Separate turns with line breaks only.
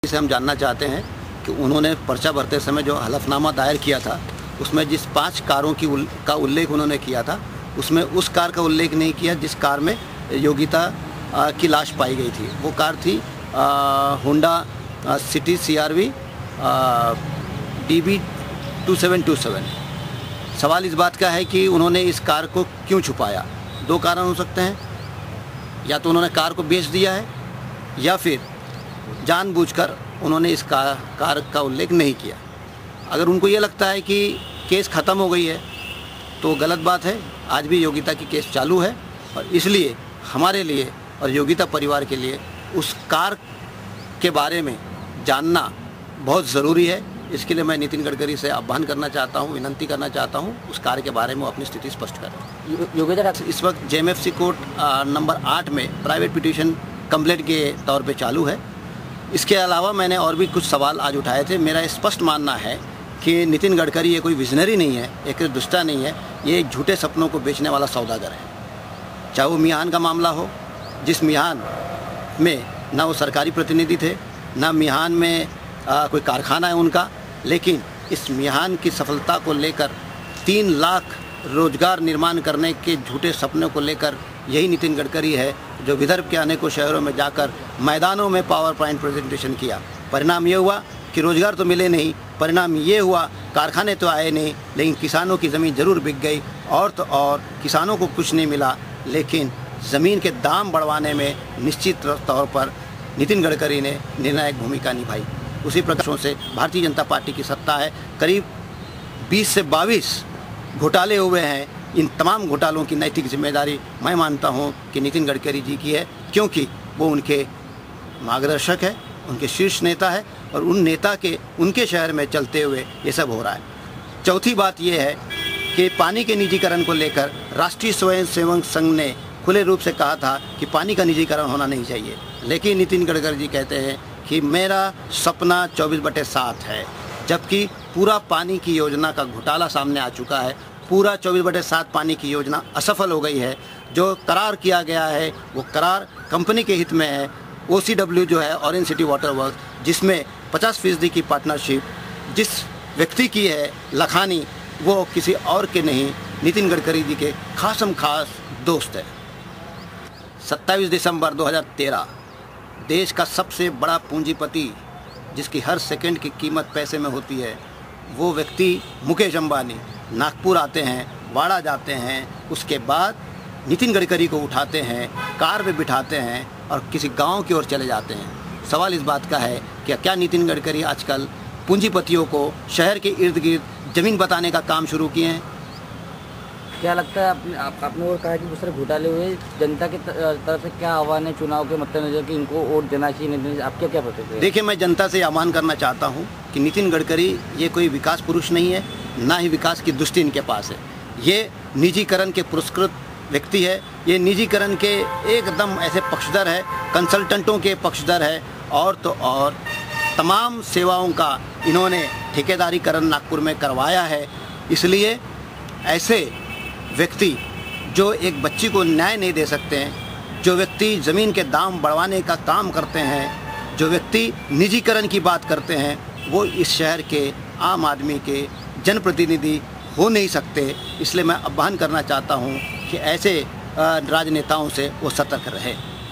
से हम जानना चाहते हैं कि उन्होंने पर्चा भरते समय जो हलफनामा दायर किया था उसमें जिस 5 कारों का उल्लेख उन्होंने किया था उसमें उस कार का उल्लेख नहीं किया जिस कार में योगिता की लाश पाई गई थी। वो कार थी होंडा सिटी CRV DB 2727। सवाल इस बात का है कि उन्होंने इस कार को क्यों छुपाया। 2 कारण हो सकते हैं, या तो उन्होंने कार को बेच दिया है या फिर जानबूझकर उन्होंने इस कार का उल्लेख नहीं किया। अगर उनको ये लगता है कि केस ख़त्म हो गई है तो गलत बात है। आज भी योगिता की केस चालू है और इसलिए हमारे लिए और योगिता परिवार के लिए उस कार के बारे में जानना बहुत ज़रूरी है। इसके लिए मैं नितिन गडकरी से आह्वान करना चाहता हूँ, विनंती करना चाहता हूँ उस कार के बारे में वो अपनी स्थिति स्पष्ट करें। योगिता इस वक्त JMFC कोर्ट नंबर 8 में प्राइवेट पिटीशन कंप्लेंट के तौर पे चालू है। इसके अलावा मैंने और भी कुछ सवाल आज उठाए थे। मेरा स्पष्ट मानना है कि नितिन गडकरी ये कोई विजनरी नहीं है, एक दुष्टा नहीं है, ये एक झूठे सपनों को बेचने वाला सौदागर है। चाहे वो मियान का मामला हो, जिस मियान में ना वो सरकारी प्रतिनिधि थे, ना मियान में कोई कारखाना है उनका, लेकिन इस मियान की सफलता को लेकर 3 लाख रोजगार निर्माण करने के झूठे सपनों को लेकर यही नितिन गडकरी है जो विदर्भ के अनेकों शहरों में जाकर मैदानों में पावर पॉइंट प्रेजेंटेशन किया। परिणाम ये हुआ कि रोजगार तो मिले नहीं, परिणाम ये हुआ कारखाने तो आए नहीं, लेकिन किसानों की ज़मीन ज़रूर बिक गई। और तो और किसानों को कुछ नहीं मिला, लेकिन ज़मीन के दाम बढ़वाने में निश्चित तौर पर नितिन गडकरी ने निर्णायक भूमिका निभाई। उसी प्रकार से भारतीय जनता पार्टी की सत्ता है, करीब 20 से 22 घोटाले हुए हैं। इन तमाम घोटालों की नैतिक जिम्मेदारी मैं मानता हूं कि नितिन गडकरी जी की है, क्योंकि वो उनके मार्गदर्शक है, उनके शीर्ष नेता है और उन नेता के उनके शहर में चलते हुए ये सब हो रहा है। चौथी बात ये है कि पानी के निजीकरण को लेकर राष्ट्रीय स्वयंसेवक संघ ने खुले रूप से कहा था कि पानी का निजीकरण होना नहीं चाहिए, लेकिन नितिन गडकरी जी कहते हैं कि मेरा सपना 24/7 है, जबकि पूरा पानी की योजना का घोटाला सामने आ चुका है। पूरा 24/7 पानी की योजना असफल हो गई है। जो करार किया गया है वो करार कंपनी के हित में है। OCW जो है, ऑरेंज सिटी वाटर वर्क्स, जिसमें 50% की पार्टनरशिप जिस व्यक्ति की है लखानी, वो किसी और के नहीं, नितिन गडकरी जी के खासम खास दोस्त है। 27 दिसंबर 2013 देश का सबसे बड़ा पूंजीपति जिसकी हर सेकंड की कीमत पैसे में होती है, वो व्यक्ति मुकेश अंबानी नागपुर आते हैं, वाड़ा जाते हैं, उसके बाद नितिन गडकरी को उठाते हैं, कार में बिठाते हैं और किसी गांव की ओर चले जाते हैं। सवाल इस बात का है कि क्या नितिन गडकरी आजकल पूंजीपतियों को शहर के इर्द गिर्द ज़मीन बताने का काम शुरू किए हैं?
क्या लगता है आपने और कहा कि दूसरे घोटाले हुए, जनता की तरफ से क्या आह्वान है चुनाव के मद्देनजर कि इनको वोट देना चाहिए नहीं देना, आपके क्या प्रतिक्रिया?
देखिए, मैं जनता से आह्वान करना चाहता हूं कि नितिन गडकरी ये कोई विकास पुरुष नहीं है, ना ही विकास की दृष्टि इनके पास है। ये निजीकरण के पुरस्कृत व्यक्ति है, ये निजीकरण के एकदम ऐसे पक्षधर है, कंसल्टेंटों के पक्षधर है, और तो और तमाम सेवाओं का इन्होंने ठेकेदारीकरण नागपुर में करवाया है। इसलिए ऐसे व्यक्ति जो एक बच्ची को न्याय नहीं दे सकते हैं, जो व्यक्ति ज़मीन के दाम बढ़वाने का काम करते हैं, जो व्यक्ति निजीकरण की बात करते हैं, वो इस शहर के आम आदमी के जनप्रतिनिधि हो नहीं सकते। इसलिए मैं आह्वान करना चाहता हूँ कि ऐसे राजनेताओं से वो सतर्क रहे।